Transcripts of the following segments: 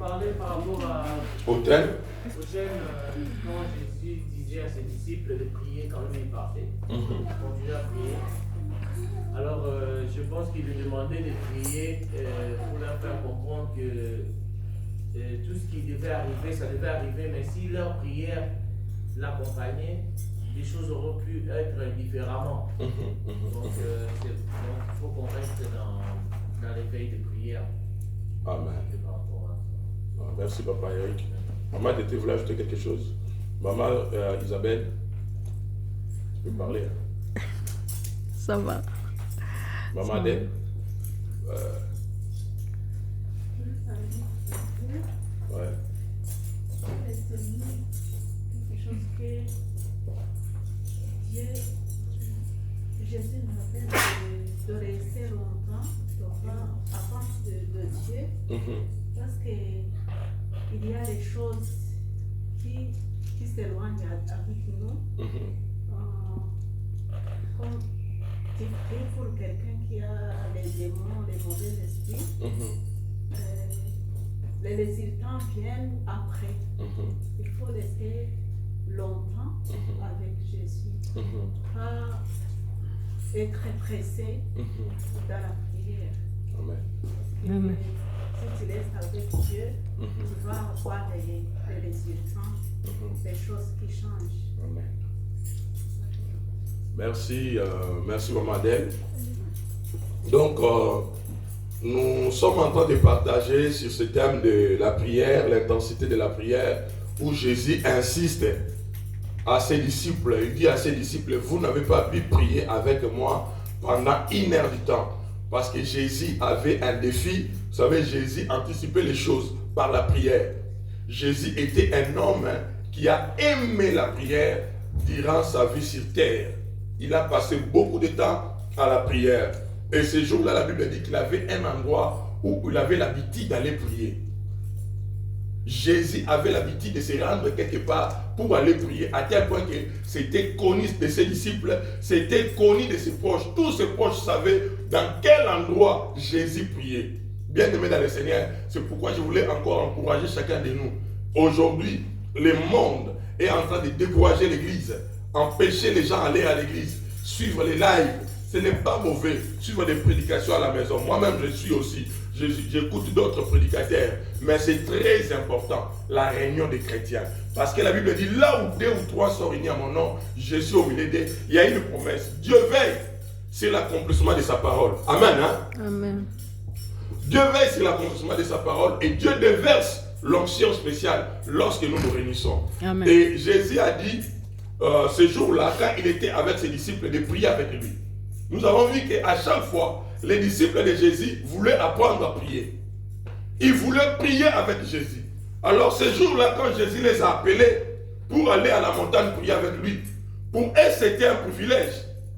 parlais par rapport au thème. Quand Jésus disait à ses disciples de prier quand même il partait, continuer à prier. Alors, je pense qu'il lui demandait de prier pour leur faire comprendre que tout ce qui devait arriver, ça devait arriver, mais si leur prière l'accompagnait, les choses auraient pu être différemment. Donc, il faut qu'on reste dans l'éveil de prière. Amen. Merci, Papa Eric. Maman, tu voulais ajouter quelque chose? Maman Isabelle, tu peux parler. Hein? Ça va. Maman Adèle. Ouais. Quelque chose que Dieu, Jésus nous appelle de rester longtemps avant de Dieu, parce qu'il y a des choses qui s'éloignent avec nous. Comme tu pries pour quelqu'un qui a les démons, les mauvais esprits, les résultats viennent après. Il faut rester longtemps avec Jésus, pas être pressé dans la prière. Amen. Si tu restes avec Dieu, tu vas avoir les résultats, des choses qui changent. Amen. Merci, merci Maman Adèle. Donc, nous sommes en train de partager sur ce thème de la prière, l'intensité de la prière, où Jésus insiste à ses disciples. Il dit à ses disciples, vous n'avez pas pu prier avec moi pendant 1 heure du temps. Parce que Jésus avait un défi. Vous savez, Jésus anticipait les choses par la prière. Jésus était un homme qui a aimé la prière durant sa vie sur terre. Il a passé beaucoup de temps à la prière. Et ce jour-là, la Bible dit qu'il avait un endroit où il avait l'habitude d'aller prier. Jésus avait l'habitude de se rendre quelque part pour aller prier, à tel point que c'était connu de ses disciples, c'était connu de ses proches. Tous ses proches savaient dans quel endroit Jésus priait. Bien-aimés dans le Seigneur, c'est pourquoi je voulais encore encourager chacun de nous. Aujourd'hui, le monde est en train de décourager l'église, empêcher les gens d'aller à l'église, suivre les lives. Ce n'est pas mauvais, suivre des prédications à la maison. Moi-même, je suis aussi. J'écoute d'autres prédicateurs. Mais c'est très important, la réunion des chrétiens. Parce que la Bible dit, là où 2 ou 3 sont réunis à mon nom, je suis au milieu d'eux. Il y a une promesse. Dieu veille sur l'accomplissement de sa parole. Amen. Hein? Amen. Dieu veille sur l'accomplissement de sa parole et Dieu déverse l'onction spéciale lorsque nous nous réunissons. Amen. Et Jésus a dit, ce jour-là, quand il était avec ses disciples, de prier avec lui. Nous avons vu qu'à chaque fois, les disciples de Jésus voulaient apprendre à prier. Ils voulaient prier avec Jésus. Alors ce jour-là, quand Jésus les a appelés pour aller à la montagne prier avec lui, pour eux c'était un privilège.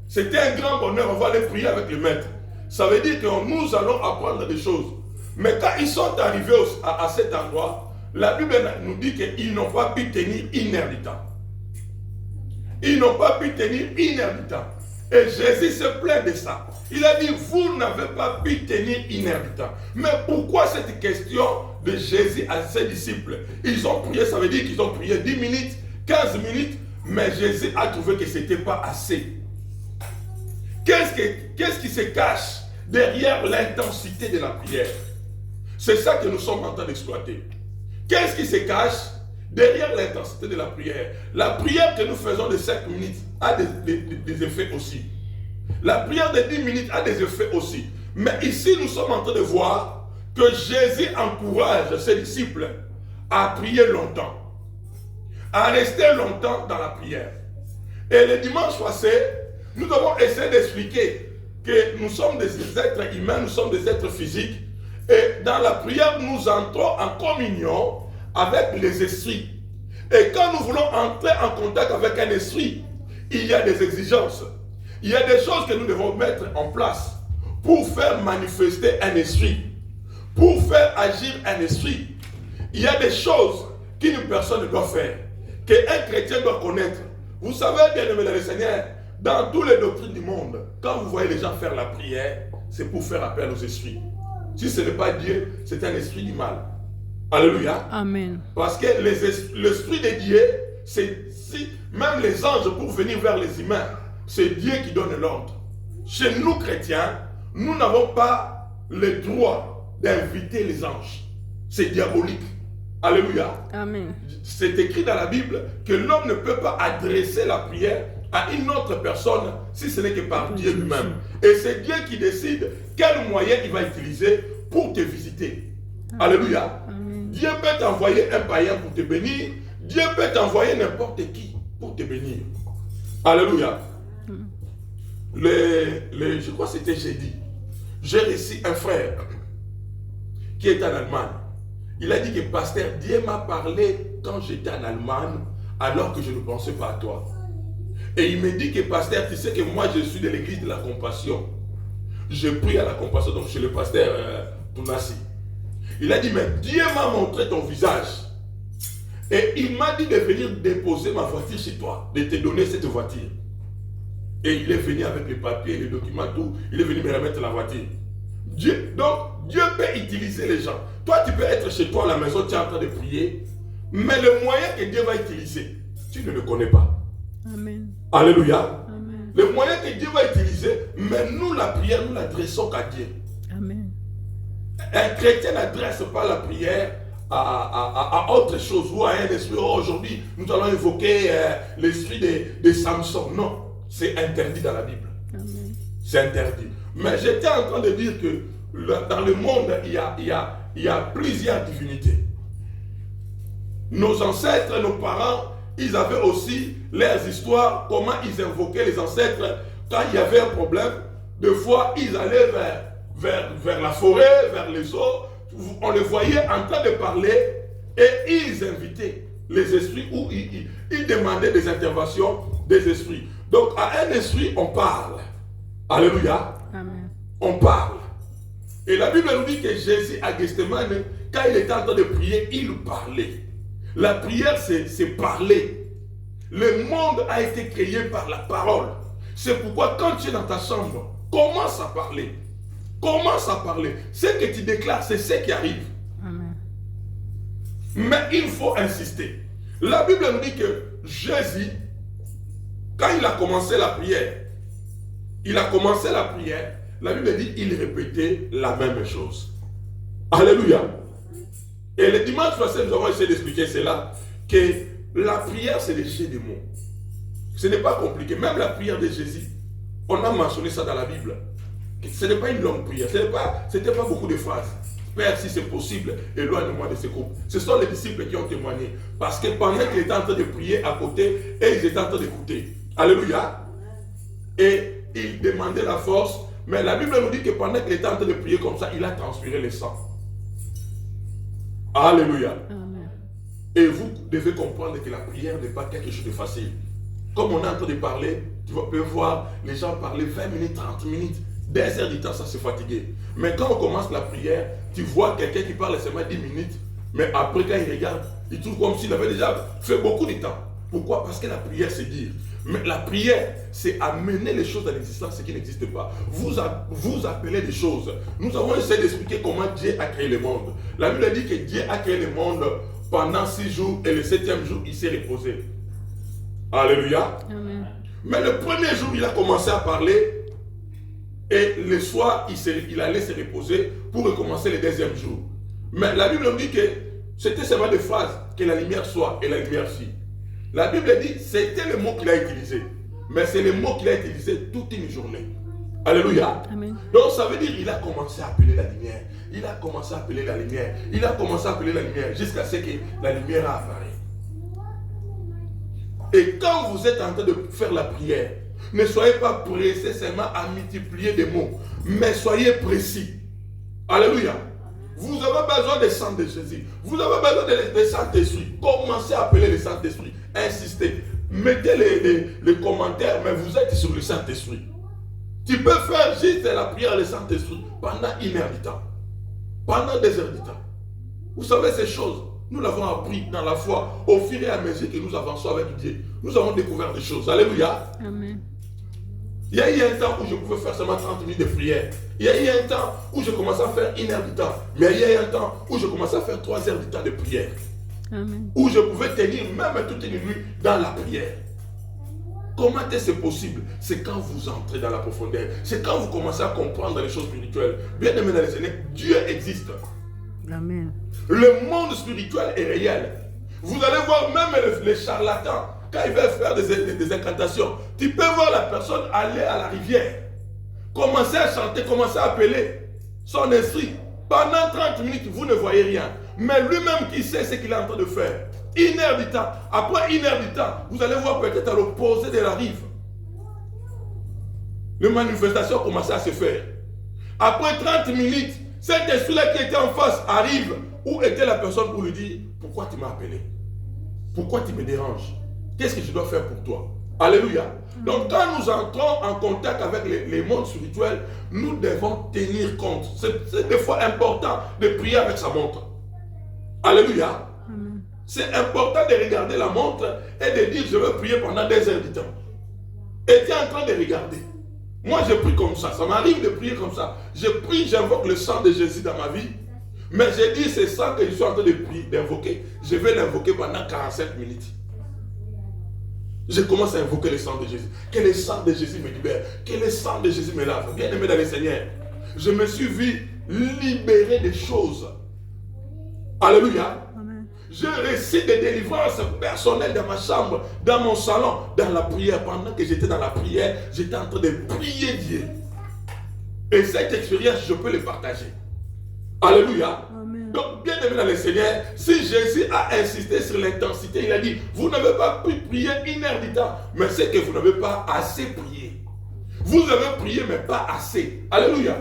C'était un grand bonheur, on va aller prier avec le maître. Ça veut dire que nous allons apprendre des choses. Mais quand ils sont arrivés à cet endroit, la Bible nous dit qu'ils n'ont pas pu tenir 1 heure du temps. Ils n'ont pas pu tenir 1 heure du temps. Et Jésus se plaint de ça. Il a dit, vous n'avez pas pu tenir 1 heure du temps. Mais pourquoi cette question de Jésus à ses disciples? Ils ont prié, ça veut dire qu'ils ont prié 10 minutes, 15 minutes, mais Jésus a trouvé que ce n'était pas assez. Qu'est-ce qui se cache derrière l'intensité de la prière? C'est ça que nous sommes en train d'exploiter. Qu'est-ce qui se cache derrière l'intensité de la prière? La prière que nous faisons de 5 minutes a des effets aussi. La prière de 10 minutes a des effets aussi. Mais ici, nous sommes en train de voir que Jésus encourage ses disciples à prier longtemps, à rester longtemps dans la prière. Et le dimanche passé, nous avons essayé d'expliquer que nous sommes des êtres humains, nous sommes des êtres physiques. Et dans la prière, nous entrons en communion avec les esprits. Et quand nous voulons entrer en contact avec un esprit, il y a des exigences. Il y a des choses que nous devons mettre en place pour faire manifester un esprit, pour faire agir un esprit. Il y a des choses qu'une personne doit faire, qu'un chrétien doit connaître. Vous savez, bien aimé dans le Seigneur, dans toutes les doctrines du monde, quand vous voyez les gens faire la prière, c'est pour faire appel aux esprits. Si ce n'est pas Dieu, c'est un esprit du mal. Alléluia. Amen. Parce que l'Esprit de Dieu, même les anges pour venir vers les humains, c'est Dieu qui donne l'ordre. Chez nous chrétiens, nous n'avons pas le droit d'inviter les anges. C'est diabolique. Alléluia. Amen. C'est écrit dans la Bible que l'homme ne peut pas adresser la prière à une autre personne si ce n'est que par Dieu lui-même. Et c'est Dieu qui décide quel moyen il va utiliser pour te visiter. Alléluia. Amen. Dieu peut t'envoyer un païen pour te bénir. Dieu peut t'envoyer n'importe qui pour te bénir. Alléluia. Je crois que c'était jeudi. J'ai reçu un frère qui est en Allemagne. Il a dit que pasteur, Dieu m'a parlé quand j'étais en Allemagne alors que je ne pensais pas à toi. Et il me dit que pasteur, tu sais que moi je suis de l'église de la compassion. Je prie à la compassion, donc chez le pasteur Tounassi. Il a dit, mais Dieu m'a montré ton visage. Et il m'a dit de venir déposer ma voiture chez toi, de te donner cette voiture. Et il est venu avec les papiers, les documents, tout. Il est venu me remettre la voiture. Donc, Dieu peut utiliser les gens. Toi, tu peux être chez toi à la maison, tu es en train de prier. Mais le moyen que Dieu va utiliser, tu ne le connais pas. Amen. Alléluia. Amen. Le moyen que Dieu va utiliser, mais nous, la prière, nous l'adressons qu'à Dieu. Amen. Un chrétien n'adresse pas la prière à autre chose ou à un esprit. Oh, aujourd'hui, nous allons évoquer l'esprit de Samson. Non, c'est interdit dans la Bible. Amen. C'est interdit. Mais j'étais en train de dire que dans le monde, il y a plusieurs divinités. Nos ancêtres, nos parents, ils avaient aussi leurs histoires, comment ils invoquaient les ancêtres. Quand il y avait un problème, des fois, ils allaient vers la forêt, vers les eaux. On les voyait en train de parler et ils invitaient les esprits ou ils demandaient des interventions des esprits. Donc, à un esprit, on parle. Alléluia. Amen. On parle. Et la Bible nous dit que Jésus à Gethsemane, quand il était en train de prier, il parlait. La prière, c'est parler. Le monde a été créé par la parole. C'est pourquoi quand tu es dans ta chambre, commence à parler. Commence à parler. Ce que tu déclares, c'est ce qui arrive. Amen. Mais il faut insister. La Bible nous dit que Jésus, quand il a commencé la prière, la Bible dit qu'il répétait la même chose. Alléluia. Et le dimanche passé, nous avons essayé d'expliquer cela, que la prière, c'est le jeu des mots. Ce n'est pas compliqué. Même la prière de Jésus, on a mentionné ça dans la Bible. Ce n'est pas une longue prière. Ce n'était pas beaucoup de phrases. Père, si c'est possible, éloigne-moi de ces groupes. Ce sont les disciples qui ont témoigné. Parce que pendant qu'ils étaient en train de prier à côté, et ils étaient en train d'écouter. Alléluia. Et il demandait la force. Mais la Bible nous dit que pendant qu'il était en train de prier comme ça, il a transpiré le sang. Alléluia. Amen. Et vous devez comprendre que la prière n'est pas quelque chose de facile. Comme on est en train de parler, tu peux voir les gens parler 20 minutes, 30 minutes, 2 heures du temps, ça c'est fatigué. Mais quand on commence la prière, tu vois quelqu'un qui parle seulement 10 minutes, mais après quand il regarde, il trouve comme s'il avait déjà fait beaucoup de temps. Pourquoi? Parce que la prière c'est dire. Mais la prière, c'est amener les choses à l'existence, ce qui n'existe pas. Vous appelez des choses. Nous avons essayé d'expliquer comment Dieu a créé le monde. La Bible dit que Dieu a créé le monde pendant 6 jours et le 7e jour, il s'est reposé. Alléluia. Amen. Mais le premier jour, il a commencé à parler et le soir, il allait se reposer pour recommencer le 2e jour. Mais la Bible nous dit que c'était seulement des phrases, que la lumière soit et la lumière fit. La Bible dit, c'était le mot qu'il a utilisé. Mais c'est le mot qu'il a utilisé toute une journée. Alléluia. Amen. Donc ça veut dire qu'il a commencé à appeler la lumière. Il a commencé à appeler la lumière. Il a commencé à appeler la lumière jusqu'à ce que la lumière a apparu. Et quand vous êtes en train de faire la prière, ne soyez pas pressés seulement à multiplier des mots, mais soyez précis. Alléluia. Vous avez besoin du sang de Jésus. Vous avez besoin du Saint-Esprit. Commencez à appeler le Saint-Esprit. Insistez. Mettez les commentaires, mais vous êtes sur le Saint-Esprit. Tu peux faire juste la prière du Saint-Esprit pendant 1 heure du temps. Pendant 2 heures du temps. Vous savez ces choses, nous l'avons appris dans la foi. Au fur et à mesure que nous avançons avec Dieu, nous avons découvert des choses. Alléluia. Amen. Il y a eu un temps où je pouvais faire seulement 30 minutes de prière. Il y a eu un temps où je commençais à faire 1 heure du temps. Mais il y a eu un temps où je commençais à faire 3 heures du temps de prière. Amen. Où je pouvais tenir même toute une nuit dans la prière. Comment est-ce possible? C'est quand vous entrez dans la profondeur. C'est quand vous commencez à comprendre les choses spirituelles. Bien aimé dans les Seigneur, Dieu existe. Amen. Le monde spirituel est réel. Vous allez voir même les charlatans, quand ils veulent faire des incantations, tu peux voir la personne aller à la rivière, commencer à chanter, commencer à appeler son esprit. Pendant 30 minutes, vous ne voyez rien. Mais lui-même qui sait ce qu'il est en train de faire. 1 heure du temps. Après 1 heure du temps, vous allez voir peut-être à l'opposé de la rive. Les manifestations commencent à se faire. Après 30 minutes, cet esprit-là qui était en face arrive. Où était la personne pour lui dire, pourquoi tu m'as appelé? Pourquoi tu me déranges? Qu'est-ce que je dois faire pour toi? Alléluia. Donc quand nous entrons en contact avec les mondes spirituels, nous devons tenir compte. C'est des fois important de prier avec sa montre. Alléluia. C'est important de regarder la montre et de dire je veux prier pendant 2 heures du temps. Et tu es en train de regarder. Moi je prie comme ça. Ça m'arrive de prier comme ça. Je prie, j'invoque le sang de Jésus dans ma vie. Mais j'ai dit c'est ça que je suis en train de prier, d'invoquer. Je vais l'invoquer pendant 45 minutes. Je commence à invoquer le sang de Jésus. Que le sang de Jésus me libère. Que le sang de Jésus me lave. Bien aimé dans le Seigneur. Je me suis vu libérer des choses. Alléluia. Amen. Je récite des délivrances personnelles dans ma chambre, dans mon salon, dans la prière. Pendant que j'étais dans la prière, j'étais en train de prier Dieu. Et cette expérience, je peux le partager. Alléluia. Amen. Donc, bien aimé dans le Seigneur, si Jésus a insisté sur l'intensité, il a dit, vous n'avez pas pu prier 1 heure du temps, mais c'est que vous n'avez pas assez prié. Vous avez prié, mais pas assez. Alléluia.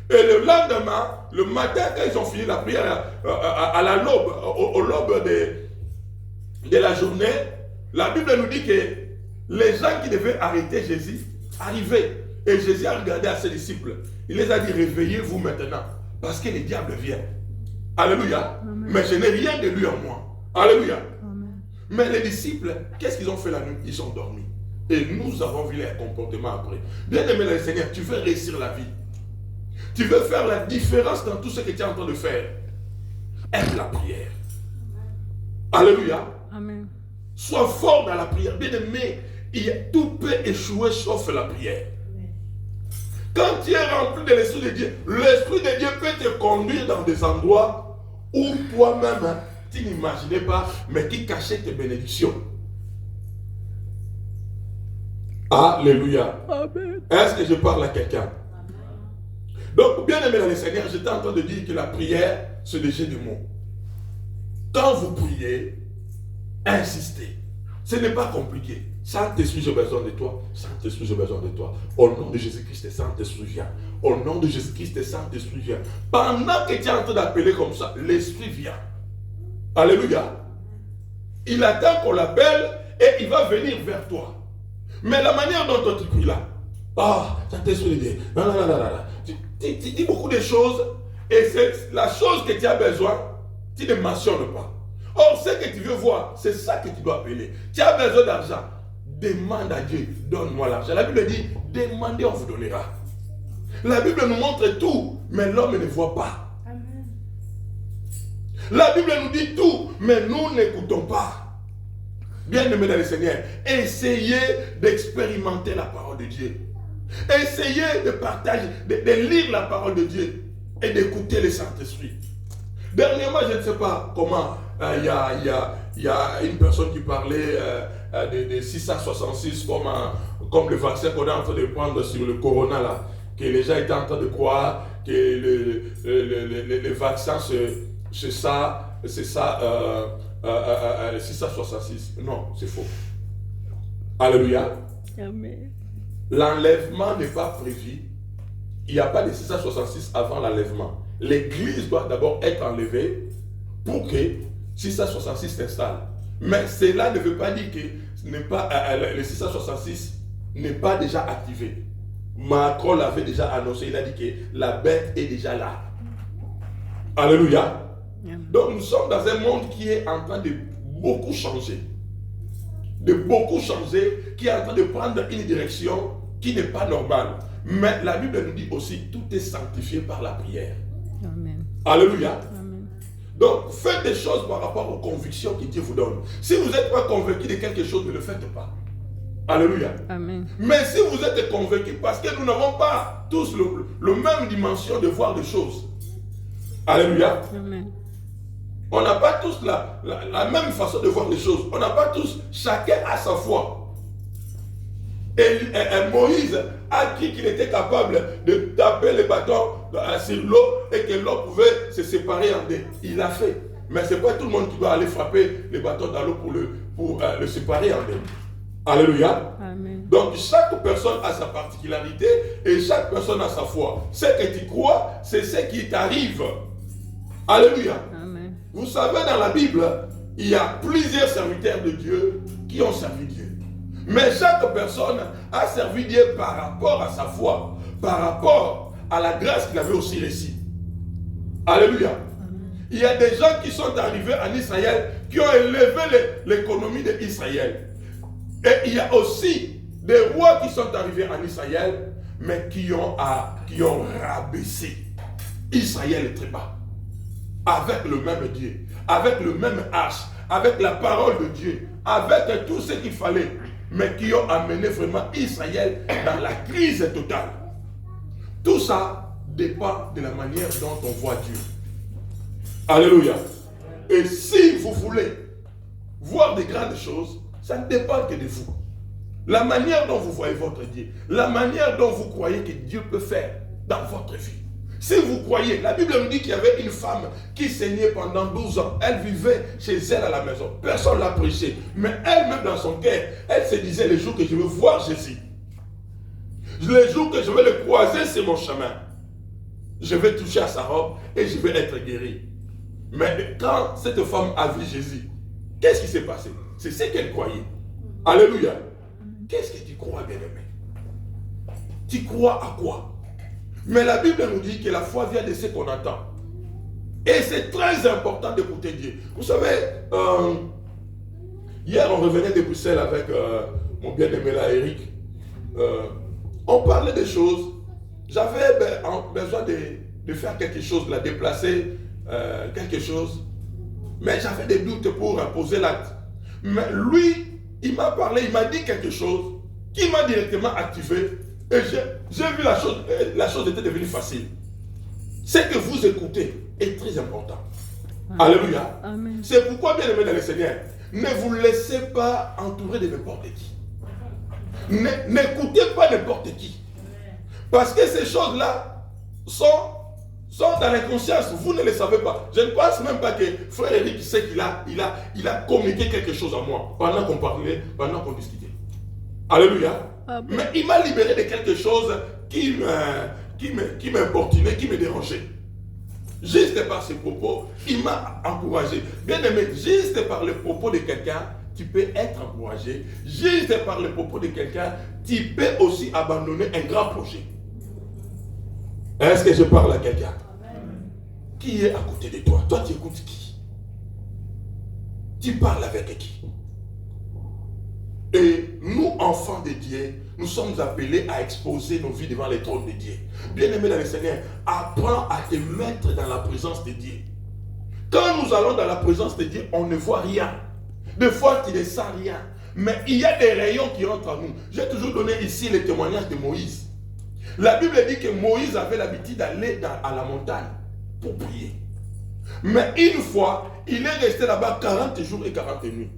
Et le lendemain, le matin, quand ils ont fini la prière, à la l'aube, au l'aube de la journée, la Bible nous dit que les gens qui devaient arrêter Jésus arrivaient. Et Jésus a regardé à ses disciples. Il les a dit, réveillez-vous maintenant. Parce que le diable vient. Alléluia. Amen. Mais je n'ai rien de lui en moi. Alléluia. Amen. Mais les disciples, qu'est-ce qu'ils ont fait la nuit? Ils ont dormi. Et nous avons vu leur comportement après. Bien aimé le Seigneur, tu veux réussir la vie. Tu veux faire la différence dans tout ce que tu es en train de faire. Aime la prière. Alléluia. Amen. Sois fort dans la prière. Bien aimé, tout peut échouer sauf la prière. Quand tu es rempli de l'Esprit de Dieu, l'Esprit de Dieu peut te conduire dans des endroits où toi-même, tu n'imaginais pas, mais qui cachait tes bénédictions. Alléluia. Amen. Est-ce que je parle à quelqu'un? Donc, bien aimé dans le Seigneur, j'étais en train de dire que la prière, c'est le jeu de mots. Quand vous priez, insistez. Ce n'est pas compliqué. Saint-Esprit, j'ai besoin de toi. Saint-Esprit, j'ai besoin de toi. Au nom de Jésus-Christ, Saint-Esprit vient. Au nom de Jésus-Christ, Saint-Esprit vient. Pendant que tu es en train d'appeler comme ça, l'Esprit vient. Alléluia. Il attend qu'on l'appelle et il va venir vers toi. Mais la manière dont tu pries là, Saint-Esprit de Dieu, tu dis beaucoup de choses et c'est la chose que tu as besoin, tu ne mentionnes pas. Or, ce que tu veux voir, c'est ça que tu dois appeler. Tu as besoin d'argent. Demande à Dieu, donne-moi l'argent. La Bible dit, demandez, on vous donnera. La Bible nous montre tout, mais l'homme ne voit pas. Amen. La Bible nous dit tout, mais nous n'écoutons pas. Bien-aimés dans le Seigneur, essayez d'expérimenter la parole de Dieu. Essayez de partager, de lire la parole de Dieu et d'écouter le Saint-Esprit. Dernièrement, je ne sais pas comment, il y a une personne qui parlait de 666 comme le vaccin qu'on est en train de prendre sur le corona là, que les gens étaient en train de croire que le vaccin c'est ça, le 666. Non, c'est faux. Alléluia. Amen. L'enlèvement n'est pas prévu. Il n'y a pas de 666 avant l'enlèvement. L'église doit d'abord être enlevée pour que 666 s'installe. Mais cela ne veut pas dire que le 666 n'est pas déjà activé. Macron l'avait déjà annoncé. Il a dit que la bête est déjà là. Alléluia. Donc nous sommes dans un monde qui est en train de beaucoup changer. Qui est en train de prendre une direction qui n'est pas normal. Mais la Bible nous dit aussi, tout est sanctifié par la prière. Amen. Alléluia. Amen. Donc, faites des choses par rapport aux convictions que Dieu vous donne. Si vous n'êtes pas convaincu de quelque chose, ne le faites pas. Alléluia. Amen. Mais si vous êtes convaincu, parce que nous n'avons pas tous le même dimension de voir des choses. Alléluia. Amen. On n'a pas tous la même façon de voir les choses. On n'a pas tous, chacun a sa foi. Et Moïse a dit qu'il était capable de taper le bâton sur l'eau et que l'eau pouvait se séparer en deux. Il l'a fait. Mais ce n'est pas tout le monde qui doit aller frapper le bâton dans l'eau pour le séparer en deux. Alléluia. Amen. Donc chaque personne a sa particularité et chaque personne a sa foi. Ce que tu crois, c'est ce qui t'arrive. Alléluia. Amen. Vous savez, dans la Bible, il y a plusieurs serviteurs de Dieu qui ont servi Dieu. Mais chaque personne a servi Dieu par rapport à sa foi, par rapport à la grâce qu'il avait aussi reçue. Alléluia. Il y a des gens qui sont arrivés en Israël, qui ont élevé l'économie d'Israël. Et il y a aussi des rois qui sont arrivés en Israël, mais qui ont rabaissé Israël très bas. Avec le même Dieu, avec le même arche, avec la parole de Dieu, avec tout ce qu'il fallait, mais qui ont amené vraiment Israël dans la crise totale. Tout ça dépend de la manière dont on voit Dieu. Alléluia. Et si vous voulez voir des grandes choses, ça ne dépend que de vous. La manière dont vous voyez votre Dieu, la manière dont vous croyez que Dieu peut faire dans votre vie. Si vous croyez, la Bible nous dit qu'il y avait une femme qui saignait pendant 12 ans. Elle vivait chez elle à la maison. Personne ne l'a prêché. Mais elle-même dans son cœur, elle se disait, le jour que je veux voir Jésus, le jour que je vais le croiser sur mon chemin, je vais toucher à sa robe et je vais être guéri. Mais quand cette femme a vu Jésus, qu'est-ce qui s'est passé? C'est ce qu'elle croyait. Alléluia. Qu'est-ce que tu crois, bien-aimé? Tu crois à quoi? Mais la Bible nous dit que la foi vient de ce qu'on entend. Et c'est très important d'écouter Dieu. Vous savez, hier on revenait de Bruxelles avec mon bien-aimé là, Eric. On parlait des choses. J'avais besoin de faire quelque chose, de la déplacer, quelque chose. Mais j'avais des doutes pour poser l'acte. Mais lui, il m'a parlé, il m'a dit quelque chose qui m'a directement activé. Et j'ai vu la chose était devenue facile. Ce que vous écoutez est très important. Amen. Alléluia. Amen. C'est pourquoi, bien aimé dans le Seigneur, ne vous laissez pas entourer de n'importe qui. N'écoutez pas n'importe qui. Parce que ces choses-là sont dans l'inconscience. Vous ne les savez pas. Je ne pense même pas que frère Eric sait qu'il a communiqué quelque chose à moi pendant qu'on parlait, pendant qu'on discutait. Alléluia. Amen. Mais il m'a libéré de quelque chose qui m'importunait, qui me dérangeait. Juste par ses propos, il m'a encouragé. Bien aimé, juste par les propos de quelqu'un, tu peux être encouragé. Juste par les propos de quelqu'un, tu peux aussi abandonner un grand projet. Est-ce que je parle à quelqu'un? Qui est à côté de toi? Toi, tu écoutes qui? Tu parles avec qui? Et nous, enfants de Dieu, nous sommes appelés à exposer nos vies devant les trônes de Dieu. Bien-aimé dans le Seigneur, apprends à te mettre dans la présence de Dieu. Quand nous allons dans la présence de Dieu, on ne voit rien. Des fois, tu ne sens rien. Mais il y a des rayons qui entrent en nous. J'ai toujours donné ici le témoignage de Moïse. La Bible dit que Moïse avait l'habitude d'aller à la montagne pour prier. Mais une fois, il est resté là-bas 40 jours et 40 nuits.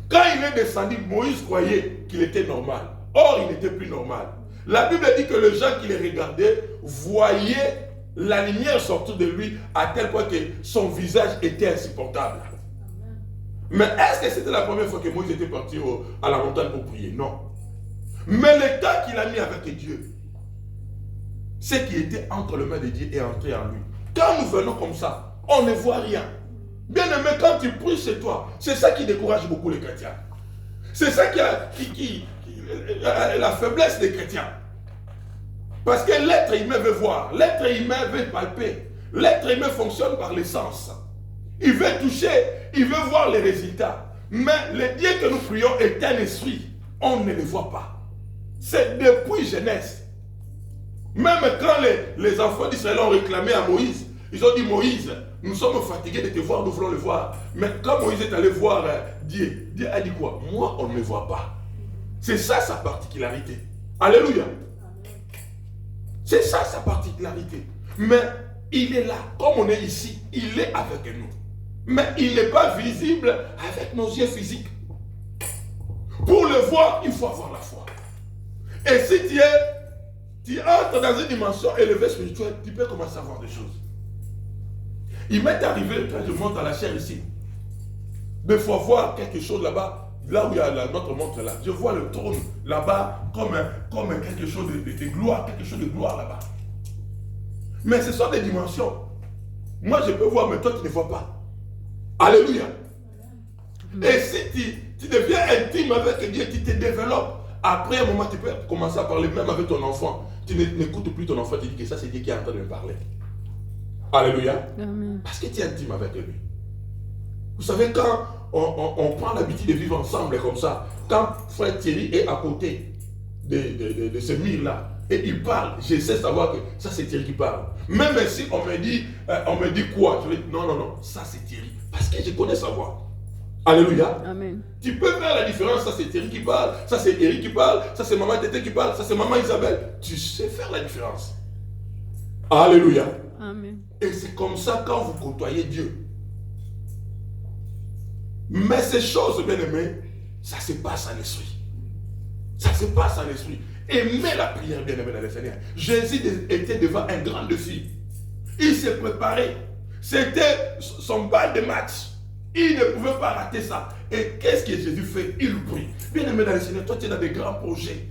Quand il est descendu, Moïse croyait qu'il était normal. Or, il n'était plus normal. La Bible dit que les gens qui le regardaient voyaient la lumière sortir de lui à tel point que son visage était insupportable. Mais est-ce que c'était la première fois que Moïse était parti à la montagne pour prier? Non. Mais le temps qu'il a mis avec Dieu, ce qui était entre les mains de Dieu est entré en lui. Quand nous venons comme ça, on ne voit rien. Bien aimé, quand tu pries chez toi, c'est ça qui décourage beaucoup les chrétiens. C'est ça qui la faiblesse des chrétiens. Parce que l'être humain veut voir, l'être humain veut palper, l'être humain fonctionne par les sens. Il veut toucher, il veut voir les résultats. Mais le Dieu que nous prions est un esprit, on ne le voit pas. C'est depuis jeunesse. Même quand les enfants d'Israël ont réclamé à Moïse, ils ont dit Moïse, nous sommes fatigués de te voir, nous voulons le voir. Mais quand Moïse est allé voir Dieu, Dieu a dit quoi? Moi, on ne me voit pas. C'est ça sa particularité. Alléluia. C'est ça sa particularité. Mais il est là, comme on est ici, il est avec nous. Mais il n'est pas visible avec nos yeux physiques. Pour le voir, il faut avoir la foi. Et si tu entres dans une dimension élevée spirituelle, tu peux commencer à voir des choses. Il m'est arrivé, quand je monte à la chair ici, de fois voir quelque chose là-bas, là où il y a notre montre là. Je vois le trône là-bas comme quelque chose de gloire, quelque chose de gloire là-bas. Mais ce sont des dimensions. Moi je peux voir, mais toi tu ne vois pas. Alléluia. Et si tu deviens intime avec Dieu, tu te développes. Après un moment, tu peux commencer à parler même avec ton enfant. Tu n'écoutes plus ton enfant, tu dis que ça c'est Dieu qui est en train de me parler. Alléluia. Amen. Parce que tu es intime avec lui. Vous savez, quand on prend l'habitude de vivre ensemble comme ça, quand frère Thierry est à côté de ce mur-là, et il parle, je sais savoir que ça c'est Thierry qui parle. Même si on me dit quoi, je vais dire non, ça c'est Thierry. Parce que je connais sa voix. Alléluia. Amen. Tu peux faire la différence, ça c'est Thierry qui parle, ça c'est Eric qui parle, ça c'est maman Tété qui parle, ça c'est maman Isabelle. Tu sais faire la différence. Alléluia. Amen. Et c'est comme ça quand vous côtoyez Dieu. Mais ces choses, bien aimés, ça se passe en esprit. Ça se passe en esprit. Aimez la prière, bien aimé dans le Seigneur. Jésus était devant un grand défi. Il s'est préparé. C'était son bal de match. Il ne pouvait pas rater ça. Et qu'est-ce que Jésus fait? Il prie. Bien aimé dans le Seigneur, toi tu es dans des grands projets.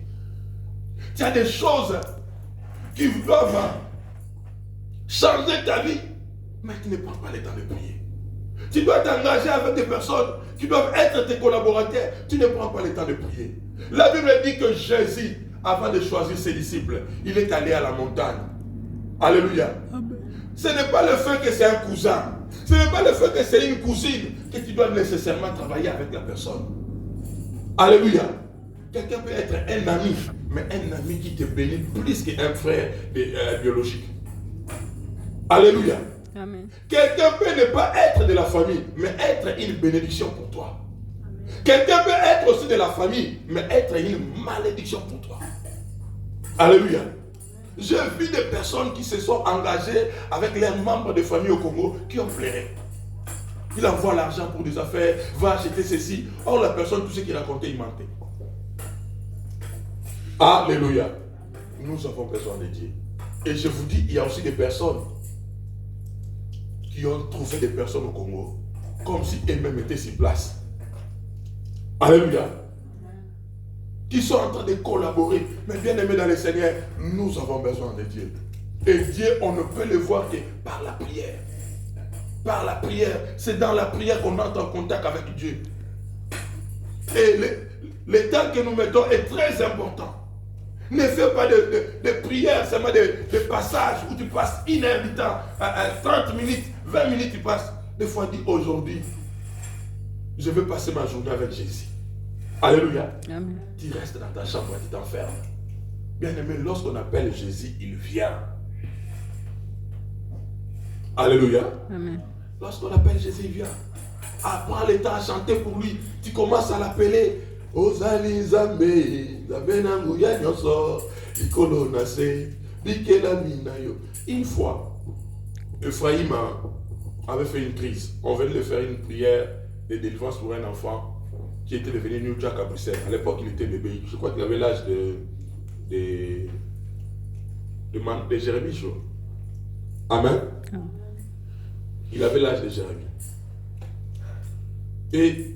Tu as des choses qui doivent changer ta vie, mais tu ne prends pas le temps de prier. Tu dois t'engager avec des personnes qui doivent être tes collaborateurs. Tu ne prends pas le temps de prier. La Bible dit que Jésus, avant de choisir ses disciples, il est allé à la montagne. Alléluia. Amen. Ce n'est pas le fait que c'est un cousin. Ce n'est pas le fait que c'est une cousine que tu dois nécessairement travailler avec la personne. Alléluia. Quelqu'un peut être un ami, mais un ami qui te bénit plus qu'un frère biologique. Alléluia. Amen. Quelqu'un peut ne pas être de la famille, mais être une bénédiction pour toi. Quelqu'un peut être aussi de la famille, mais être une malédiction pour toi. Alléluia. J'ai vu des personnes qui se sont engagées avec leurs membres de famille au Congo qui ont pleuré. Il envoie l'argent pour des affaires, va acheter ceci. Or la personne, tout ce qu'il racontait, il mentait. Alléluia. Nous avons besoin de Dieu. Et je vous dis, il y a aussi des personnes qui ont trouvé des personnes au Congo comme si elles-mêmes étaient sur place. Alléluia. Qui sont en train de collaborer. Mais bien aimés dans le Seigneur, nous avons besoin de Dieu. Et Dieu, on ne peut le voir que par la prière. Par la prière. C'est dans la prière qu'on entre en contact avec Dieu. Et le temps que nous mettons est très important. Ne fais pas de prière, seulement de passage où tu passes une heure du temps, 30 minutes, 20 minutes, tu passes. Des fois, dis aujourd'hui, je vais passer ma journée avec Jésus. Alléluia. Amen. Tu restes dans ta chambre et tu t'enfermes. Bien aimé, lorsqu'on appelle Jésus, il vient. Alléluia. Amen. Lorsqu'on appelle Jésus, il vient. Apprends le temps à chanter pour lui. Tu commences à l'appeler. Ozali Zambe, Zabenanguya Nyoso, Ikolo Nase, Bikela Minayo. Une fois, Ephraïm avait fait une crise. On venait de faire une prière de délivrance pour un enfant qui était devenu New Jack à Bruxelles. À l'époque, il était bébé. Je crois qu'il avait l'âge de Jérémie, je crois. Amen. Il avait l'âge de Jérémie. Et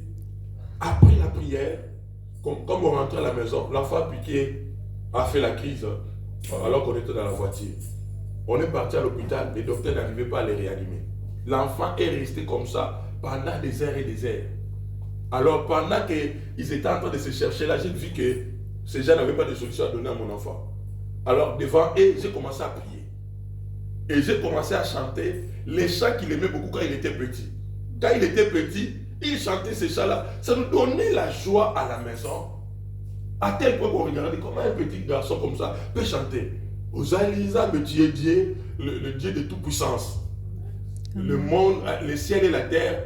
après la prière, comme on rentrait à la maison, l'enfant piqué a fait la crise alors qu'on était dans la voiture. On est parti à l'hôpital, les docteurs n'arrivaient pas à les réanimer. L'enfant est resté comme ça pendant des heures et des heures. Alors pendant qu'ils étaient en train de se chercher là, j'ai vu que ces gens n'avaient pas de solution à donner à mon enfant. Alors devant eux, j'ai commencé à prier. Et j'ai commencé à chanter les chants qu'il aimait beaucoup quand il était petit. Quand il était petit, il chantait ces chants-là. Ça nous donnait la joie à la maison. À tel point qu'on regardait comment un petit garçon comme ça peut chanter. Ozaliza, le Dieu, le Dieu de toute puissance. Le monde, le ciel et la terre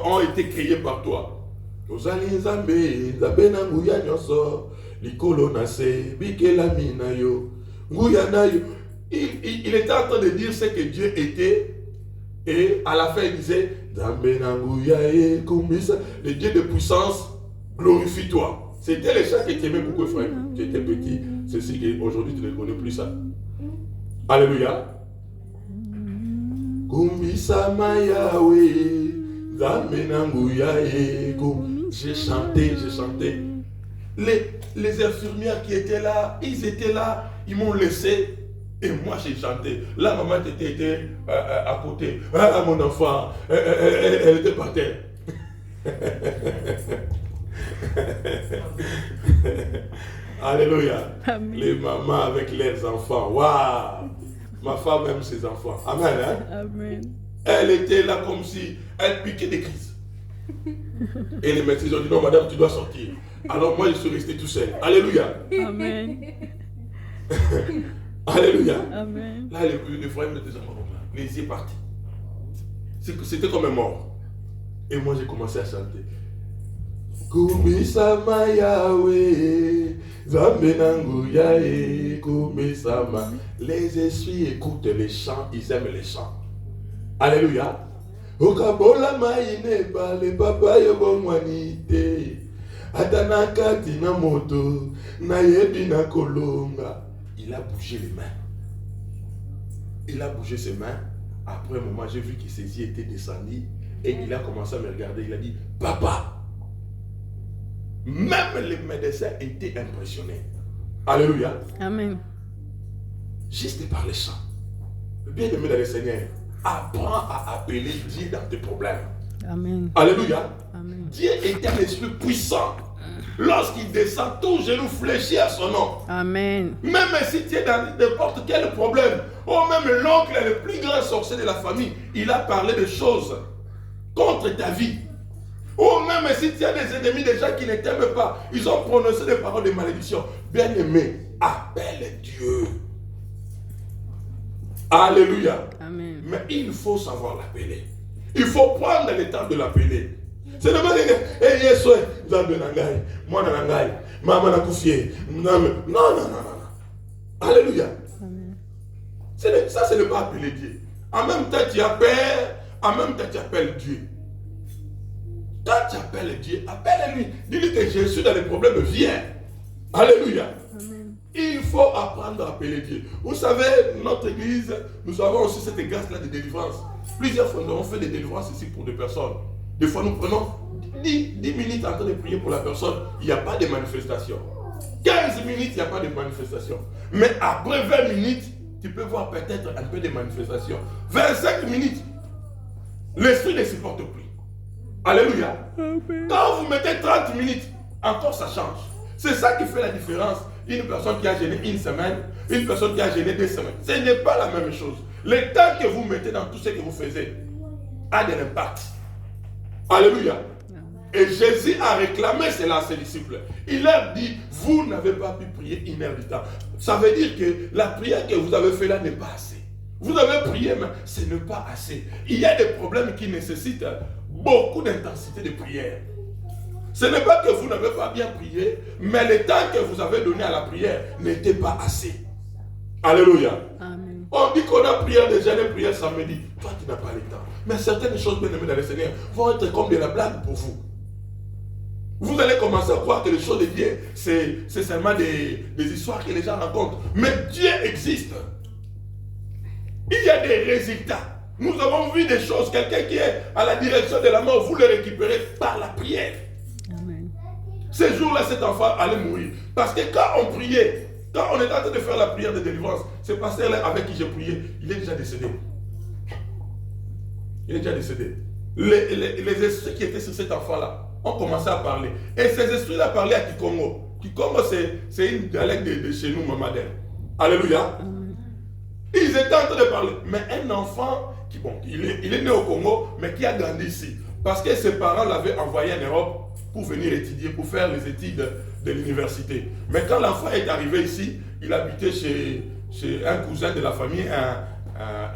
ont été créés par toi. Ozaliza, me, zabena nguya nyoso, likolo nase, bikela minayo, nguya nayo. Il était en train de dire ce que Dieu était, et à la fin il disait, zabena nguya e kumisa, le Dieu de puissance, glorifie-toi. C'était les chants que tu aimais beaucoup, frère. Tu étais petit. C'est ce qu'aujourd'hui tu ne connais plus ça. Alléluia. Kumbisama Yahweh, Zamenanguyae. J'ai chanté. Les infirmières qui étaient là, ils m'ont laissé. Et moi j'ai chanté. La maman était à côté. Ah, mon enfant, elle était par terre. Alléluia. Amen. Les mamans avec leurs enfants. Waouh. Ma femme aime ses enfants. Amen. Hein? Amen. Elle était là comme si elle piquait des crises. Et les médecins ont dit non madame tu dois sortir. Alors moi je suis resté tout seul. Alléluia. Amen. Alléluia. Amen. Là les frères me disaient les yeux partis. C'était comme un mort. Et moi j'ai commencé à chanter. Kumisama Yahweh, Zamenanguyae, Kumisama. Les esprits écoutent les chants, ils aiment les chants. Alléluia. Okabola maine ba le papa yobomwanite. Atanaka tina moto, na yebi na kolonga. Il a bougé les mains. Il a bougé ses mains. Après un moment, j'ai vu que ses yeux étaient descendus et il a commencé à me regarder. Il a dit, papa. Même les médecins étaient impressionnés. Alléluia. Amen. Juste par les chants. Bien-aimé dans le Seigneur, apprends à appeler Dieu dans tes problèmes. Amen. Alléluia. Amen. Dieu est un esprit puissant. Lorsqu'il descend, tout genou fléchit à son nom. Amen. Même si tu es dans n'importe quel problème, ou même l'oncle, le plus grand sorcier de la famille, il a parlé de choses contre ta vie. Ou même si tu as des ennemis, des gens qui ne t'aiment pas, ils ont prononcé des paroles de malédiction. Bien-aimé, appelle Dieu. Alléluia. Amen. Mais il faut savoir l'appeler. Il faut prendre le temps de l'appeler. C'est le mal de hey, yes, moi nangai, maman n'a couffé. Non. Alléluia. Amen. Ça, c'est ne pas appeler Dieu. En même temps, tu appelles, en même temps, tu appelles Dieu. Quand tu appelles Dieu, appelle-lui. Dis-lui que je suis dans les problèmes, viens. Alléluia. Amen. Il faut apprendre à appeler Dieu. Vous savez, notre église, nous avons aussi cette grâce-là de délivrance. Plusieurs fois, nous avons fait des délivrances ici pour des personnes. Des fois, nous prenons 10 minutes en train de prier pour la personne, il n'y a pas de manifestation. 15 minutes, il n'y a pas de manifestation. Mais après 20 minutes, tu peux voir peut-être un peu de manifestation. 25 minutes, l'esprit ne supporte plus. Alléluia. Amen. Quand vous mettez 30 minutes, encore ça change. C'est ça qui fait la différence. Une personne qui a gêné une semaine, une personne qui a gêné 2 semaines. Ce n'est pas la même chose. Le temps que vous mettez dans tout ce que vous faites a de l'impact. Alléluia. Et Jésus a réclamé cela à ses disciples. Il leur dit, vous n'avez pas pu prier 1 heure du temps. Ça veut dire que la prière que vous avez faite là n'est pas assez. Vous avez prié, mais ce n'est pas assez. Il y a des problèmes qui nécessitent beaucoup d'intensité de prière. Ce n'est pas que vous n'avez pas bien prié, mais le temps que vous avez donné à la prière n'était pas assez. Alléluia. Amen. On dit qu'on a prié déjà les prières samedi. Toi, tu n'as pas le temps. Mais certaines choses, bien aimées dans le Seigneur, vont être comme de la blague pour vous. Vous allez commencer à croire que les choses de Dieu, c'est seulement des histoires que les gens racontent. Mais Dieu existe. Il y a des résultats. Nous avons vu des choses. Quelqu'un qui est à la direction de la mort, vous le récupérez par la prière. Amen. Ce jour-là, cet enfant allait mourir. Parce que quand on priait, quand on était en train de faire la prière de délivrance, ce pasteur-là avec qui j'ai prié, il est déjà décédé. Il est déjà décédé. Les esprits qui étaient sur cet enfant-là ont commencé à parler. Et ces esprits-là parlaient à Kikongo. Kikongo, c'est une dialecte de chez nous, Mamadel. Alléluia. Ils étaient en train de parler. Mais un enfant, il est né au Congo, mais qui a grandi ici. Parce que ses parents l'avaient envoyé en Europe pour venir étudier, pour faire les études de l'université. Mais quand l'enfant est arrivé ici, il habitait chez un cousin de la famille,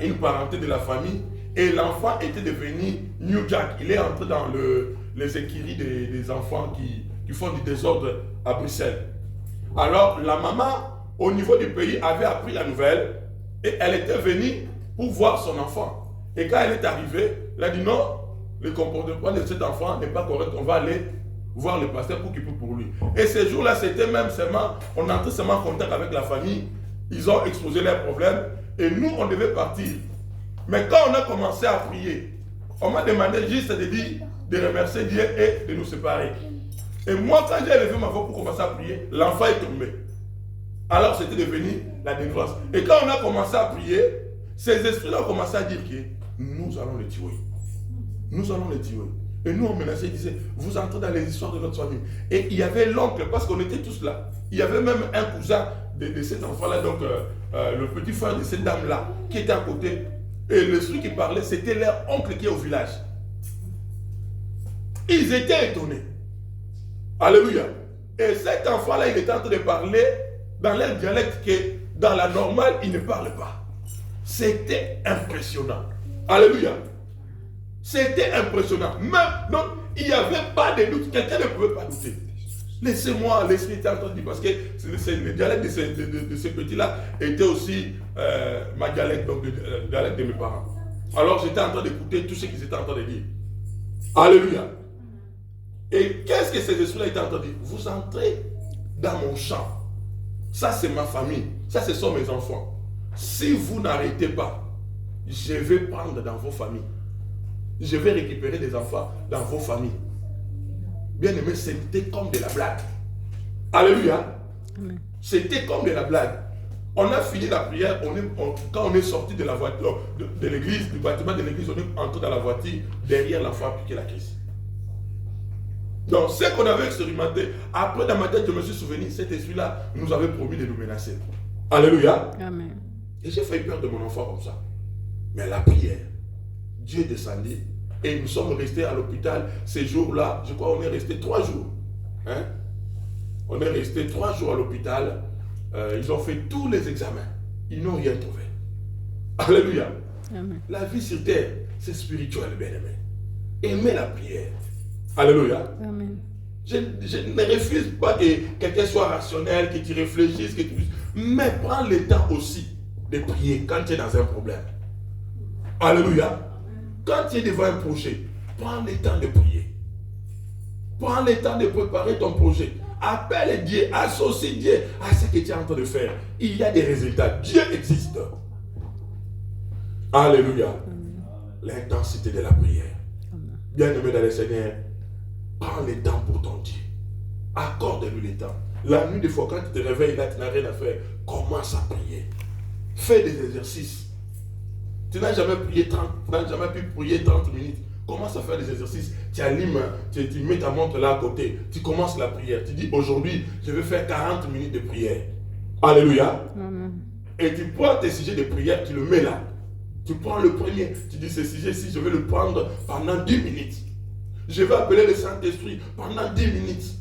une parenté de la famille, et l'enfant était devenu New Jack. Il est entré dans les écuries des enfants qui font du désordre à Bruxelles. Alors la maman, au niveau du pays, avait appris la nouvelle et elle était venue pour voir son enfant. Et quand elle est arrivée, elle a dit non, le comportement de cet enfant n'est pas correct, on va aller voir le pasteur pour qu'il prie pour lui. Et ces jours-là, c'était même seulement, on entrait seulement en contact avec la famille, ils ont exposé leurs problèmes et nous, on devait partir. Mais quand on a commencé à prier, on m'a demandé juste de dire, de remercier Dieu et de nous séparer. Et moi, quand j'ai levé ma voix pour commencer à prier, l'enfant est tombé. Alors c'était devenu la délivrance. Et quand on a commencé à prier, ces esprits-là ont commencé à dire que nous allons les tuer. Nous allons les tuer. Et nous, on menaçait, disait, vous entrez dans les histoires de notre famille. Et il y avait l'oncle, parce qu'on était tous là. Il y avait même un cousin de cet enfant-là, donc le petit frère de cette dame-là, qui était à côté. Et le truc qui parlait, c'était leur oncle qui est au village. Ils étaient étonnés. Alléluia. Et cet enfant-là, il était en train de parler dans leur dialecte que dans la normale, il ne parle pas. C'était impressionnant. Alléluia. C'était impressionnant. Même, donc, il n'y avait pas de doute. Quelqu'un ne pouvait pas douter. Laissez-moi, l'esprit était entendu parce que le dialecte de ce petit-là était aussi ma dialecte, donc le dialecte de mes parents. Alors j'étais en train d'écouter tout ce qu'ils étaient en train de dire. Alléluia. Et qu'est-ce que ces esprits-là étaient en train de dire? Vous entrez dans mon champ. Ça, c'est ma famille. Ça, ce sont mes enfants. Si vous n'arrêtez pas, je vais prendre dans vos familles. Je vais récupérer des enfants dans vos familles. Bien aimé, c'était comme de la blague. Alléluia. C'était comme de la blague. On a fini la prière, quand on est sorti de la voiture, de l'église, du bâtiment de l'église, on est entré dans la voiture, derrière l'enfant a piqué la crise. Donc, ce qu'on avait expérimenté, après dans ma tête, je me suis souvenu, cet esprit-là nous avait promis de nous menacer. Alléluia. Amen. Et j'ai fait peur de mon enfant comme ça. Mais la prière, Dieu est descendu et nous sommes restés à l'hôpital ces jours-là. Je crois qu'on est resté 3 jours. Hein? On est resté 3 jours à l'hôpital. Ils ont fait tous les examens. Ils n'ont rien trouvé. Alléluia. Amen. La vie sur terre, c'est spirituel, bien-aimé. Aimez la prière. Alléluia. Amen. Je ne refuse pas que quelqu'un soit rationnel, que tu réfléchisses, que tu... mais prends le temps aussi de prier quand tu es dans un problème. Alléluia. Quand tu es devant un projet, prends le temps de prier. Prends le temps de préparer ton projet. Appelle Dieu, associe Dieu à ce que tu es en train de faire. Il y a des résultats. Dieu existe. Alléluia. L'intensité de la prière. Bien-aimé dans le Seigneur, prends le temps pour ton Dieu. Accorde-lui le temps. La nuit, des fois, quand tu te réveilles, là, tu n'as rien à faire. Commence à prier. Fais des exercices. Tu n'as jamais prié 30, tu n'as jamais pu prier 30 minutes. Commence à faire des exercices. Tu allumes, tu mets ta montre là à côté. Tu commences la prière. Tu dis aujourd'hui, je vais faire 40 minutes de prière. Alléluia. Amen. Et tu prends tes sujets de prière, tu le mets là. Tu prends le premier. Tu dis ce sujet-ci, je vais le prendre pendant 10 minutes. Je vais appeler le Saint-Esprit pendant 10 minutes.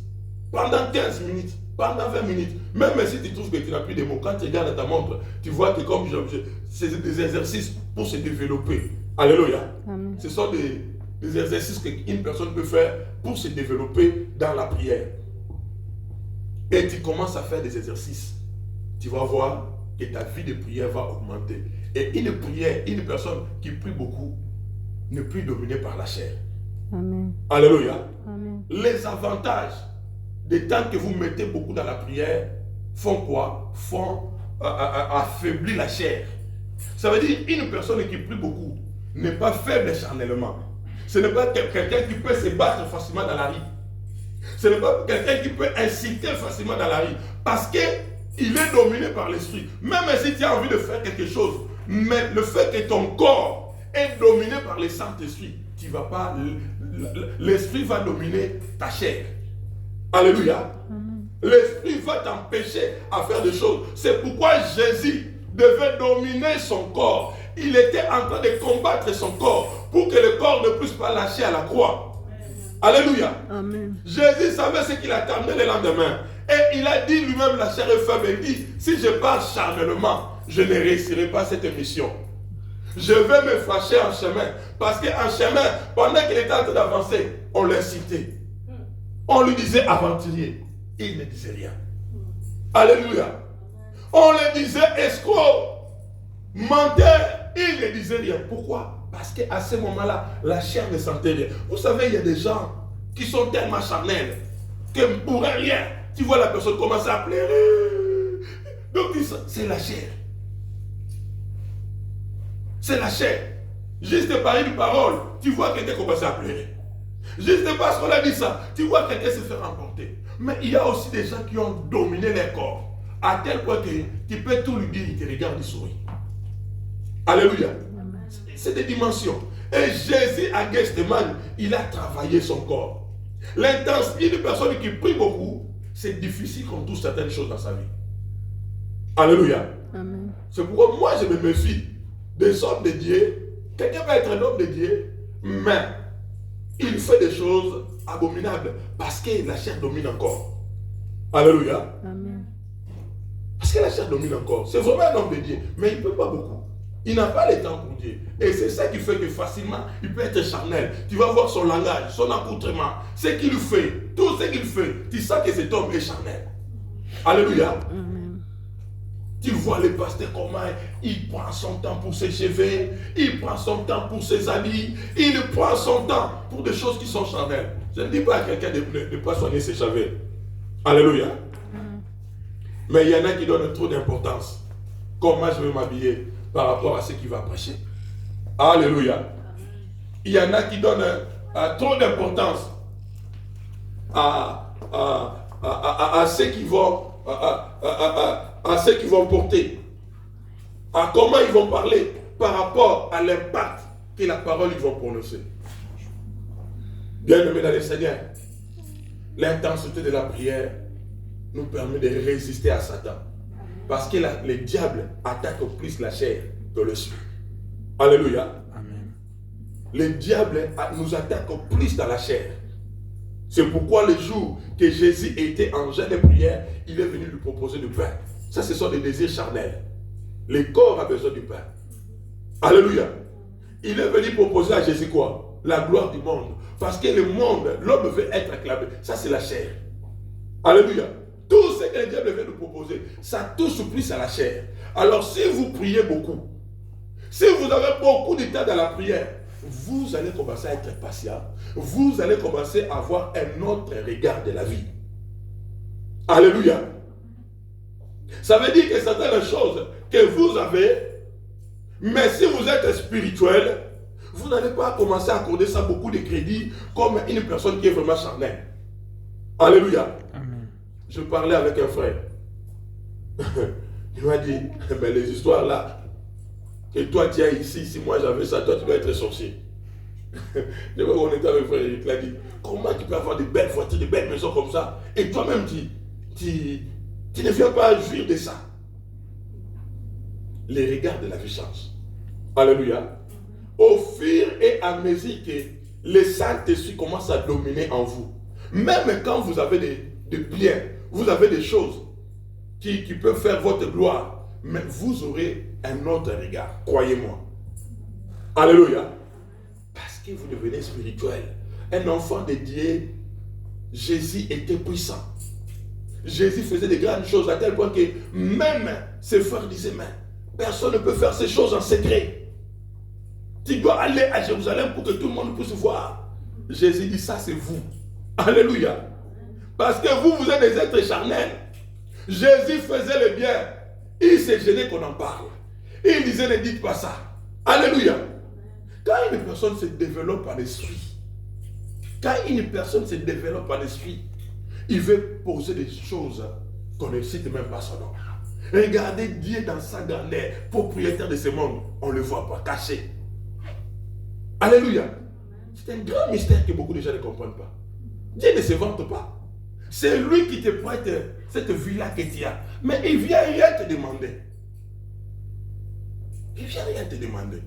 Pendant 15 minutes. Pendant 20 minutes. Même si tu trouves que tu n'as plus de mots, quand tu regardes ta montre, tu vois que comme c'est des exercices pour se développer. Alléluia. Amen. Ce sont des exercices qu'une personne peut faire pour se développer dans la prière. Et tu commences à faire des exercices. Tu vas voir que ta vie de prière va augmenter. Et une personne qui prie beaucoup n'est plus dominée par la chair. Amen. Alléluia. Amen. Les avantages des temps que vous mettez beaucoup dans la prière font quoi? Font affaiblir la chair. Ça veut dire une personne qui prie beaucoup n'est pas faible charnellement. Ce n'est pas quelqu'un qui peut se battre facilement dans la rue. Ce n'est pas quelqu'un qui peut inciter facilement dans la rue. Parce qu'il est dominé par l'esprit. Même si tu as envie de faire quelque chose, mais le fait que ton corps est dominé par le Saint-Esprit, tu vas pas, l'esprit va dominer ta chair. Alléluia. L'esprit va t'empêcher à faire des choses. C'est pourquoi Jésus devait dominer son corps. Il était en train de combattre son corps pour que le corps ne puisse pas lâcher à la croix. Alléluia. Amen. Jésus savait ce qu'il attendait le lendemain. Et il a dit lui-même, la chair est faible, il dit, si je parle charnellement, je ne réussirai pas cette mission. Je vais me fâcher en chemin. Parce qu'en chemin, pendant qu'il était en train d'avancer, on l'incitait. On lui disait aventurier. Il ne disait rien. Alléluia. On le disait escroc, menteur. Il ne disait rien. Pourquoi? Parce qu'à ce moment-là, la chair ne sentait rien. Vous savez, il y a des gens qui sont tellement charnels que pour rien, tu vois la personne commencer à pleurer. Donc c'est la chair. C'est la chair. Juste par une parole, tu vois quelqu'un commencer à pleurer. Juste parce qu'on a dit ça, tu vois quelqu'un se faire emporter. Mais il y a aussi des gens qui ont dominé leur corps. À tel point que tu peux tout lui dire, il te regarde, il sourit. Alléluia. C'est des dimensions. Et Jésus à Gethsemane, il a travaillé son corps. L'intensité d'une personne qui prie beaucoup, c'est difficile qu'on touche certaines choses dans sa vie. Alléluia. Amen. C'est pourquoi moi je me méfie des hommes de Dieu. Quelqu'un peut être un homme de Dieu, mais il fait des choses abominables parce que la chair domine encore. Alléluia. Amen. Parce que la chair domine encore. C'est vraiment un homme de Dieu, mais il ne peut pas beaucoup. Il n'a pas le temps pour Dieu. Et c'est ça qui fait que facilement, il peut être charnel. Tu vas voir son langage, son accoutrement, ce qu'il fait, tout ce qu'il fait. Tu sens que cet homme est charnel. Alléluia. Amen. Tu vois le pasteur comment il prend son temps pour ses cheveux, il prend son temps pour ses habits, il prend son temps pour des choses qui sont charnelles. Je ne dis pas à quelqu'un de ne pas soigner ses cheveux. Alléluia. Mais il y en a qui donnent trop d'importance. Comment je vais m'habiller par rapport à ce qu'il va prêcher. Alléluia. Il y en a qui donnent trop d'importance à ceux qui vont à ceux qui vont porter, à comment ils vont parler par rapport à l'impact que la parole ils vont prononcer. Bien-aimés dans le Seigneur, l'intensité de la prière nous permet de résister à Satan. Parce que le diable attaque plus la chair que le esprit. Alléluia. Amen. Le diable nous attaque plus dans la chair. C'est pourquoi le jour que Jésus était en jeûne de prière, il est venu lui proposer du pain. Ça, ce sont des désirs charnels. Le corps a besoin du pain. Alléluia. Il est venu proposer à Jésus quoi? La gloire du monde. Parce que le monde, l'homme veut être acclamé. Ça, c'est la chair. Alléluia. Tout ce que le diable veut nous proposer, ça touche plus à la chair. Alors, si vous priez beaucoup, si vous avez beaucoup de temps dans la prière, vous allez commencer à être patient. Vous allez commencer à avoir un autre regard de la vie. Alléluia. Ça veut dire que certaines choses que vous avez, mais si vous êtes spirituel, vous n'allez pas commencer à accorder ça beaucoup de crédit comme une personne qui est vraiment charnelle. Alléluia. Amen. Je parlais avec un frère. Il m'a dit, mais les histoires là, que toi tu as ici, si moi j'avais ça, toi tu dois être sorcier. Je vois qu'on était avec un frère, il a dit, comment tu peux avoir de belles voitures, de belles maisons comme ça, et toi-même tu ne viens pas jouir de ça. Les regards de la vie changent. Alléluia. Au fur et à mesure que le Saint-Esprit commence à dominer en vous, même quand vous avez des biens, vous avez des choses qui peuvent faire votre gloire, mais vous aurez un autre regard, croyez-moi. Alléluia. Parce que vous devenez spirituel. Un enfant de Dieu, Jésus était puissant. Jésus faisait de grandes choses à tel point que même ses frères disaient, mais personne ne peut faire ces choses en secret. Tu dois aller à Jérusalem pour que tout le monde puisse voir. Jésus dit, ça c'est vous. Alléluia. Parce que vous êtes des êtres charnels. Jésus faisait le bien. Il s'est gêné qu'on en parle. Il disait, ne dites pas ça. Alléluia. Quand une personne se développe en esprit, il veut poser des choses qu'on ne cite même pas son nom. Regardez Dieu dans sa grandeur, propriétaire de ce monde. On ne le voit pas, caché. Alléluia. C'est un grand mystère que beaucoup de gens ne comprennent pas. Dieu ne se vante pas. C'est lui qui te prête cette vie-là que tu as. Mais il ne vient rien te demander. Il ne vient rien te demander.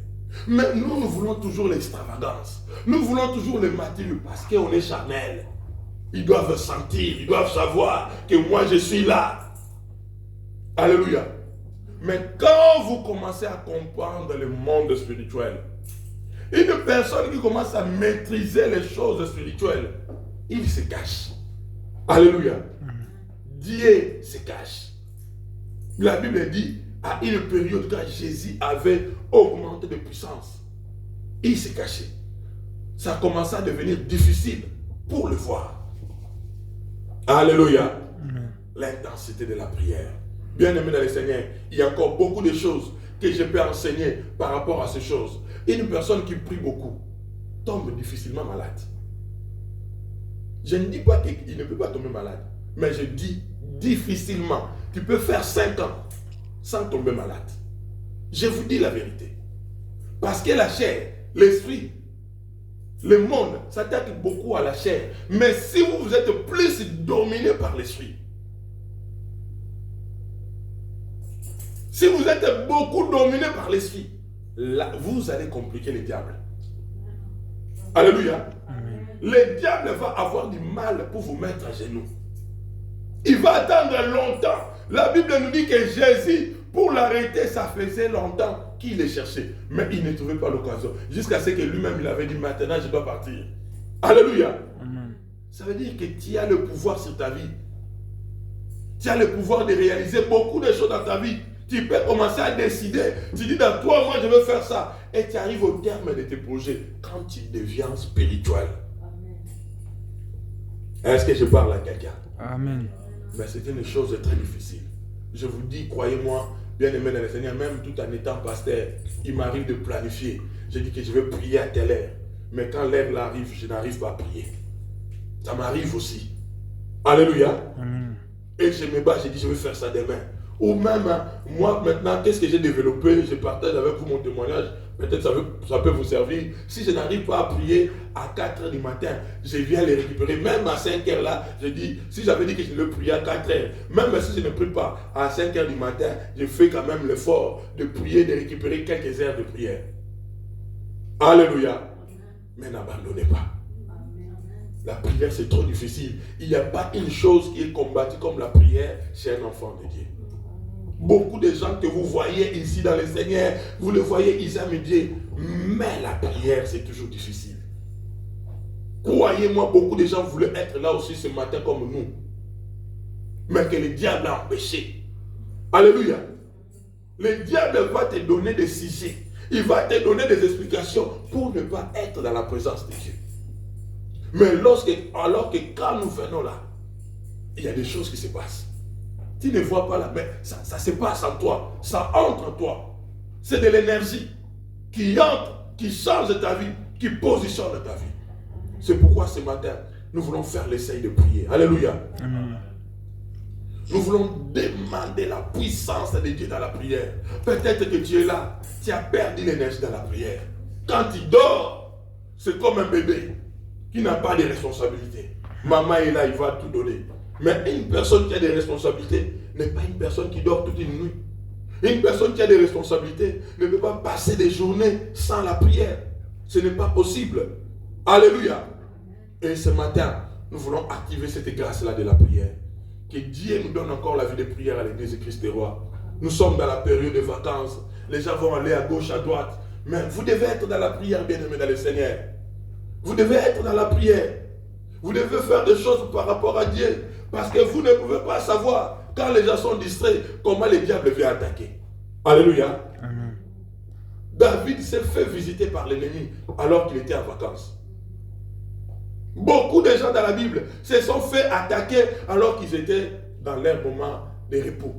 Mais nous voulons toujours l'extravagance. Nous voulons toujours le matériel parce qu'on est charnel. Ils doivent sentir, ils doivent savoir que moi je suis là. Alléluia. Mais quand vous commencez à comprendre le monde spirituel, une personne qui commence à maîtriser les choses spirituelles, il se cache. Alléluia. Dieu se cache. La Bible dit, à une période quand Jésus avait augmenté de puissance, il s'est caché. Ça a commencé à devenir difficile pour le voir. Alléluia. L'intensité de la prière. Bien aimé dans le Seigneur, il y a encore beaucoup de choses que je peux enseigner par rapport à ces choses. Une personne qui prie beaucoup tombe difficilement malade. Je ne dis pas qu'il ne peut pas tomber malade, mais je dis difficilement. Tu peux faire 5 ans sans tomber malade. Je vous dis la vérité. Parce que la chair, l'esprit, le monde s'attaque beaucoup à la chair. Mais si vous êtes plus dominé par l'esprit, si vous êtes beaucoup dominé par l'esprit, là, vous allez compliquer le diable. Alléluia. Amen. Le diable va avoir du mal pour vous mettre à genoux. Il va attendre longtemps. La Bible nous dit que Jésus, pour l'arrêter, ça faisait longtemps qu'il le cherchait. Mais il ne trouvait pas l'occasion. Jusqu'à ce que lui-même, il avait dit, maintenant, je dois partir. Alléluia. Amen. Ça veut dire que tu as le pouvoir sur ta vie. Tu as le pouvoir de réaliser beaucoup de choses dans ta vie. Tu peux commencer à décider. Tu dis dans toi, moi je veux faire ça. Et tu arrives au terme de tes projets quand tu deviens spirituel. Est-ce que je parle à quelqu'un? Amen. Mais c'est une chose très difficile. Je vous dis, croyez-moi, bien aimé dans le Seigneur, même tout en étant pasteur, il m'arrive de planifier. Je dis que je vais prier à telle heure. Mais quand l'heure là arrive, je n'arrive pas à prier. Ça m'arrive aussi. Alléluia. Amen. Et je me bats, je dis, je vais faire ça demain. Ou même, moi maintenant, qu'est-ce que j'ai développé? Je partage avec vous mon témoignage. Peut-être ça peut vous servir. Si je n'arrive pas à prier à 4 h du matin, je viens les récupérer. Même à 5 h là, je dis, si j'avais dit que je devais prier à 4 h, même si je ne prie pas à 5 h du matin, je fais quand même l'effort de prier, de récupérer quelques heures de prière. Alléluia. Mais n'abandonnez pas. La prière, c'est trop difficile. Il n'y a pas une chose qui est combattue comme la prière chez un enfant de Dieu. Beaucoup de gens que vous voyez ici dans le Seigneur, vous le voyez, ils aiment Dieu. Mais la prière, c'est toujours difficile. Croyez-moi, beaucoup de gens voulaient être là aussi ce matin comme nous. Mais que le diable a empêché. Alléluia. Le diable va te donner des sujets. Il va te donner des explications pour ne pas être dans la présence de Dieu. Mais alors que quand nous venons là, il y a des choses qui se passent. Tu ne vois pas là, mais ça se passe en toi. Ça entre en toi. C'est de l'énergie qui entre, qui change ta vie, qui positionne ta vie. C'est pourquoi ce matin, nous voulons faire l'essai de prier. Alléluia. Amen. Nous voulons demander la puissance de Dieu dans la prière. Peut-être que tu es là, tu as perdu l'énergie dans la prière. Quand tu dors, c'est comme un bébé qui n'a pas de responsabilité. Maman est là, il va tout donner. Mais une personne qui a des responsabilités n'est pas une personne qui dort toute une nuit. Une personne qui a des responsabilités ne peut pas passer des journées sans la prière. Ce n'est pas possible. Alléluia. Et ce matin, nous voulons activer cette grâce-là de la prière. Que Dieu nous donne encore la vie de prière à l'église de Christ des Rois. Nous sommes dans la période de vacances. Les gens vont aller à gauche, à droite. Mais vous devez être dans la prière, bien-aimés dans le Seigneur. Vous devez être dans la prière. Vous devez faire des choses par rapport à Dieu. Parce que vous ne pouvez pas savoir, quand les gens sont distraits, comment le diable vient attaquer. Alléluia. Amen. David s'est fait visiter par l'ennemi alors qu'il était en vacances. Beaucoup de gens dans la Bible se sont fait attaquer alors qu'ils étaient dans leur moment de repos.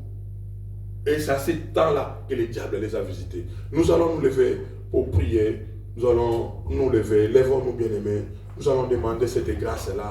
Et c'est à ce temps-là que le diable les a visités. Nous allons nous lever pour prier. Nous allons nous lever. Lèvons-nous, bien-aimés. Nous allons demander cette grâce-là.